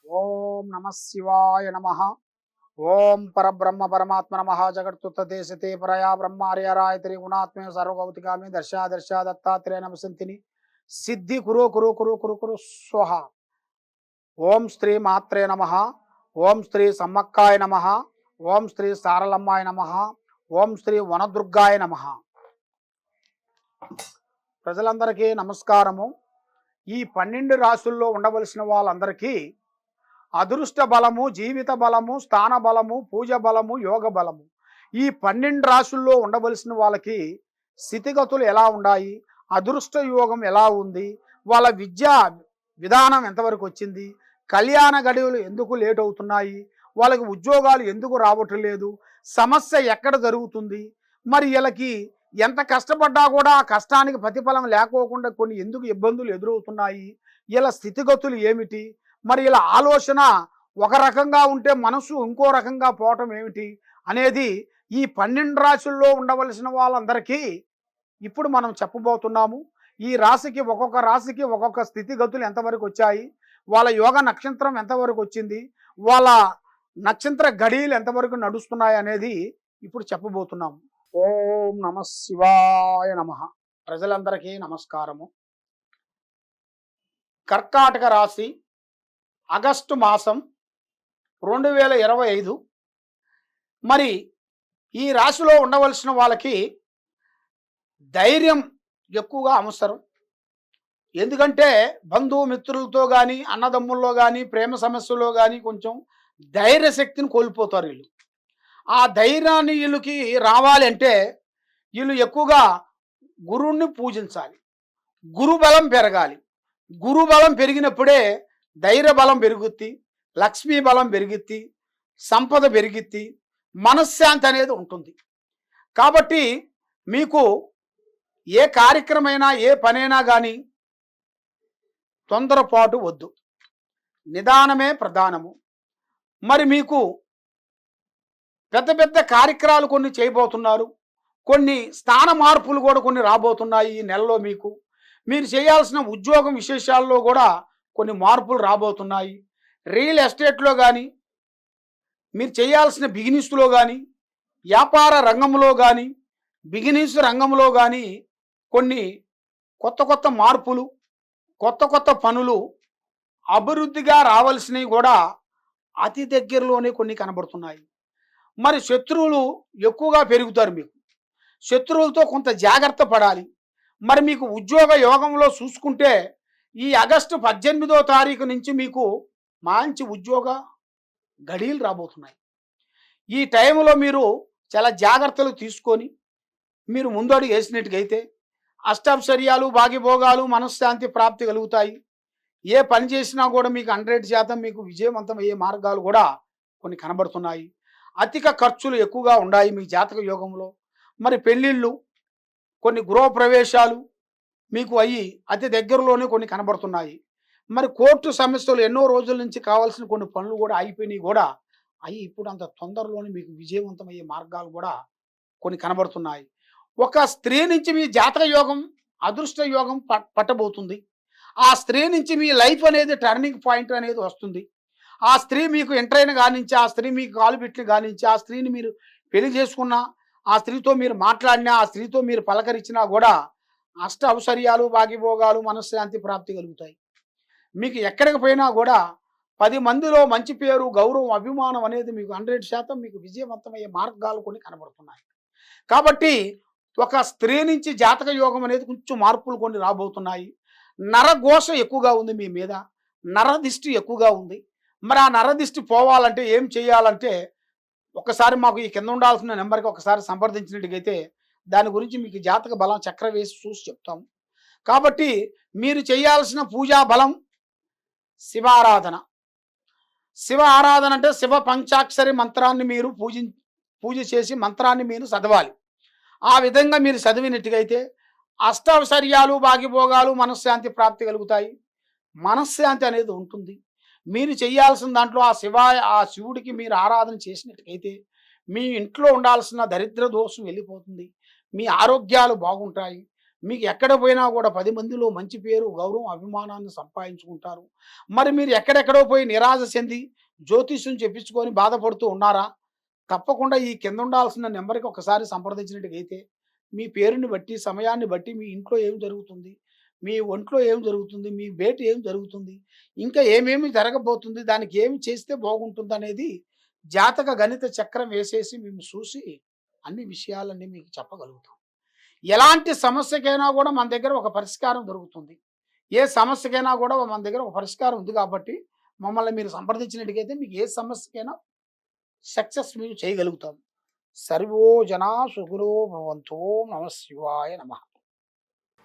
ఓం నమ శివాయ నమ. ఓం పరబ్రహ్మ పరమాత్మ నమ. జగత్తుత్తదేశతే పరయా బ్రహ్మార్యరాయత్రి గుణాత్మే సర్వభౌతికామి దర్శ దత్తాత్రేయ నమసంతిని సిద్ధి కురు కురు కురు కురు కురు స్వహ. ఓం శ్రీ మాత్రే నమ. ఓం శ్రీ సమ్మక్కాయ నమ. ఓం శ్రీ సారలమ్మాయ నమ. ఓం శ్రీ వనదుర్గాయ నమ. ప్రజలందరికీ నమస్కారము. ఈ 12 రాశుల్లో ఉండవలసిన వాళ్ళందరికీ అదృష్ట బలము, జీవిత బలము, స్థాన బలము, పూజ బలము, యోగ బలము, ఈ 12 రాశుల్లో ఉండవలసిన వాళ్ళకి స్థితిగతులు ఎలా ఉన్నాయి, అదృష్ట యోగం ఎలా ఉంది, వాళ్ళ విద్యా విధానం ఎంతవరకు వచ్చింది, కళ్యాణ గడువులు ఎందుకు లేట్ అవుతున్నాయి, వాళ్ళకి ఉద్యోగాలు ఎందుకు రావటం లేదు, సమస్య ఎక్కడ జరుగుతుంది, మరి వీళ్ళకి ఎంత కష్టపడ్డా కూడా ఆ కష్టానికి ప్రతిఫలం లేకోకుండా కొన్ని ఎందుకు ఇబ్బందులు ఎదురవుతున్నాయి, వీళ్ళ స్థితిగతులు ఏమిటి, మరి ఇలా ఆలోచన ఒక రకంగా ఉంటే మనసు ఇంకో రకంగా పోవటం ఏమిటి అనేది ఈ 12 రాశుల్లో ఉండవలసిన వాళ్ళందరికీ ఇప్పుడు మనం చెప్పబోతున్నాము. ఈ రాశికి ఒక్కొక్క రాశికి ఒక్కొక్క స్థితిగతులు ఎంతవరకు వచ్చాయి, వాళ్ళ యోగ నక్షత్రం ఎంతవరకు వచ్చింది, వాళ్ళ నక్షత్ర గడియలు ఎంతవరకు నడుస్తున్నాయి అనేది ఇప్పుడు చెప్పబోతున్నాము. ఓం నమ శివాయ నమ. ప్రజలందరికీ నమస్కారము. కర్కాటక రాశి ఆగస్టు మాసం 2025. మరి ఈ రాశిలో ఉండవలసిన వాళ్ళకి ధైర్యం ఎక్కువగా అవసరం. ఎందుకంటే బంధుమిత్రులతో కానీ అన్నదమ్ముల్లో కానీ ప్రేమ సమస్యలో కానీ కొంచెం ధైర్య శక్తిని కోల్పోతారు వీళ్ళు. ఆ ధైర్యాన్ని వీళ్ళకి రావాలంటే వీళ్ళు ఎక్కువగా గురువుని పూజించాలి, గురుబలం పెరగాలి. గురుబలం పెరిగినప్పుడే ధైర్య బలం పెరుగుద్ది, లక్ష్మీ బలం పెరిగిద్ది, సంపద పెరిగిద్ది, మనశ్శాంతి అనేది ఉంటుంది. కాబట్టి మీకు ఏ కార్యక్రమైనా ఏ పనైనా కానీ తొందరపాటు వద్దు, నిదానమే ప్రధానము. మరి మీకు పెద్ద పెద్ద కార్యక్రమాలు కొన్ని చేయబోతున్నారు, కొన్ని స్థాన మార్పులు కూడా కొన్ని రాబోతున్నాయి ఈ నెలలో. మీకు మీరు చేయాల్సిన ఉద్యోగం విశేషాల్లో కూడా కొన్ని మార్పులు రాబోతున్నాయి. రియల్ ఎస్టేట్లో కానీ మీరు చేయాల్సిన బిజినెస్లో కానీ వ్యాపార రంగంలో కానీ బిజినెస్ రంగంలో కానీ కొన్ని కొత్త కొత్త మార్పులు, కొత్త కొత్త పనులు అభివృద్ధిగా రావాల్సినవి కూడా అతి దగ్గరలోనే కొన్ని కనబడుతున్నాయి. మరి శత్రువులు ఎక్కువగా పెరుగుతారు. మీకు శత్రువులతో కొంత జాగ్రత్త పడాలి. మరి మీకు ఉద్యోగ యోగంలో చూసుకుంటే ఈ ఆగస్టు 18వ తారీఖు నుంచి మీకు మంచి ఉద్యోగ గడియలు రాబోతున్నాయి. ఈ టైంలో మీరు చాలా జాగ్రత్తలు తీసుకొని మీరు ముందడుగు వేసినట్టుగైతే అష్టైశ్వర్యాలు, భాగ్యభోగాలు, మనశ్శాంతి ప్రాప్తి కలుగుతాయి. ఏ పని చేసినా కూడా మీకు 100% మీకు విజయవంతం అయ్యే మార్గాలు కూడా కొన్ని కనబడుతున్నాయి. అధిక ఖర్చులు ఎక్కువగా ఉన్నాయి మీ జాతక యోగంలో. మరి పెళ్ళిళ్ళు, కొన్ని గృహప్రవేశాలు మీకు అయ్యి అతి దగ్గరలోనే కొన్ని కనబడుతున్నాయి. మరి కోర్టు సమస్యలు ఎన్నో రోజుల నుంచి కావాల్సిన కొన్ని పనులు కూడా అయిపోయినాయి కూడా అవి ఇప్పుడు అంత తొందరలోనే మీకు విజయవంతమయ్యే మార్గాలు కూడా కొన్ని కనబడుతున్నాయి. ఒక స్త్రీ నుంచి మీ జాతక యోగం, అదృష్ట యోగం పట్టబోతుంది. ఆ స్త్రీ నుంచి మీ లైఫ్ అనేది టర్నింగ్ పాయింట్ అనేది వస్తుంది. ఆ స్త్రీ మీకు ఎంటర్ అయిన కానించి, ఆ స్త్రీ మీకు కాలు పెట్టిన కానించి, ఆ స్త్రీని మీరు పెళ్లి చేసుకున్నా, ఆ స్త్రీతో మీరు మాట్లాడినా, ఆ స్త్రీతో మీరు పలకరించినా కూడా అష్ట ఔశ్వర్యాలు, భాగ్యభోగాలు, మనశ్శాంతి ప్రాప్తి కలుగుతాయి. మీకు ఎక్కడికి పోయినా కూడా 10 మందిలో మంచి పేరు, గౌరవం, అభిమానం అనేది మీకు 100% మీకు విజయవంతమయ్యే మార్గాలు కొన్ని కనబడుతున్నాయి. కాబట్టి ఒక స్త్రీ నుంచి జాతక యోగం అనేది కొంచెం మార్పులు కొన్ని రాబోతున్నాయి. నరఘోష ఎక్కువగా ఉంది మీ మీద, నరదిష్టి ఎక్కువగా ఉంది. మరి ఆ నరదిష్టి పోవాలంటే ఏం చేయాలంటే ఒకసారి మాకు ఈ కింద ఉండాల్సిన నెంబర్కి ఒకసారి సంప్రదించినట్టుగైతే దాని గురించి మీకు జాతక బలం చక్ర వేసి చూసి చెప్తాము. కాబట్టి మీరు చేయాల్సిన పూజా బలం శివారాధన. శివ ఆరాధన అంటే శివ పంచాక్షరి మంత్రాన్ని మీరు పూజ చేసి మంత్రాన్ని మీరు చదవాలి. ఆ విధంగా మీరు చదివినట్టుగైతే అష్టైశ్వర్యాలు, భాగ్యభోగాలు, మనశ్శాంతి ప్రాప్తి కలుగుతాయి. మనశ్శాంతి అనేది ఉంటుంది. మీరు చేయాల్సిన దాంట్లో ఆ శివుడికి మీరు ఆరాధన చేసినట్టుగైతే మీ ఇంట్లో ఉండాల్సిన దరిద్ర దోషం వెళ్ళిపోతుంది. మీ ఆరోగ్యాలు బాగుంటాయి. మీకు ఎక్కడ పోయినా కూడా 10 మందిలో మంచి పేరు, గౌరవం, అభిమానాన్ని సంపాదించుకుంటారు. మరి మీరు ఎక్కడెక్కడో పోయి నిరాశ చెంది జ్యోతిష్యం చెప్పించుకొని బాధపడుతూ ఉన్నారా? తప్పకుండా ఈ కింద ఉండాల్సిన నెంబర్‌కి ఒకసారి సంప్రదించినట్టయితే మీ పేరుని బట్టి, సమయాన్ని బట్టి మీ ఇంట్లో ఏం జరుగుతుంది? మీ ఒంట్లో ఏం జరుగుతుంది? మీ బయట ఏం జరుగుతుంది? ఇంకా ఏమేమి జరగబోతుంది? దానికి ఏమి చేస్తే బాగుంటుందనేది జాతక గణిత చక్రం వేసేసి మేము చూసి అన్ని విషయాలన్నీ మీకు చెప్పగలుగుతాం. ఎలాంటి సమస్యకైనా కూడా మన దగ్గర ఒక పరిష్కారం దొరుకుతుంది. ఏ సమస్యకైనా కూడా మన దగ్గర ఒక పరిష్కారం ఉంది కాబట్టి మమ్మల్ని మీరు సంప్రదించినట్టయితే మీకు ఏ సమస్యకైనా సక్సెస్ మేము చేయగలుగుతాం. సర్వో జనా సుఖినో భవంతు. ఓం నమః శివాయ నమః.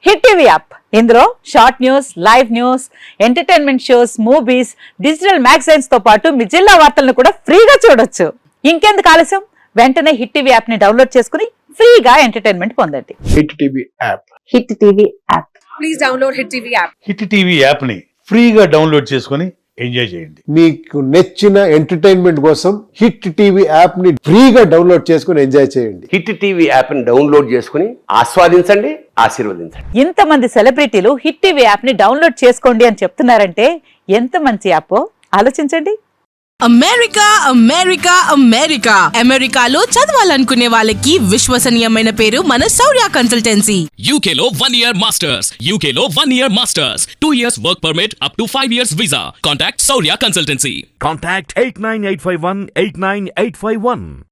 హిట్ టీవీ యాప్ ఇందులో short news, live news, entertainment shows, movies, digital magazines తో పాటు మీ జిల్లా వార్తలను కూడా ఫ్రీగా చూడొచ్చు. ఇంకెందుకు ఆలస్యం, వెంటనే హిట్ టీవీ యాప్ ని డౌన్లోడ్ చేసుకుని ఫ్రీగా ఎంటర్టైన్మెంట్ పొందండి. Hit TV app. Hit TV app. Please download hit TV app. Hit TV యాప్ని ఫ్రీగా డౌన్లోడ్ చేసుకొని ఎంజాయ్ చేయండి. మీకు నచ్చిన ఎంటర్టైన్మెంట్ కోసం హిట్ టీవీ యాప్ ని ఫ్రీగా డౌన్లోడ్ చేసుకుని ఎంజాయ్ చేయండి. హిట్ టీవీ యాప్ ని డౌన్లోడ్ చేసుకుని ఆస్వాదించండి, ఆశీర్వదించండి. ఇంతమంది సెలబ్రిటీలు హిట్ టీవీ యాప్ ని డౌన్లోడ్ చేసుకోండి అని చెప్తున్నారంటే ఎంత మంచి యాప్ ఆలోచించండి. అమెరికా అమెరికా అమెరికా అమెరికాలో చదవాలనుకునే వాళ్ళకి విశ్వసనీయమైన పేరు మన శౌర్య కన్సల్టెన్సీ. UK లో 1 year masters. UK లో 1 year masters. 2 years work permit up to 5 years visa. Contact Saurya Consultancy. Contact 89851 89851.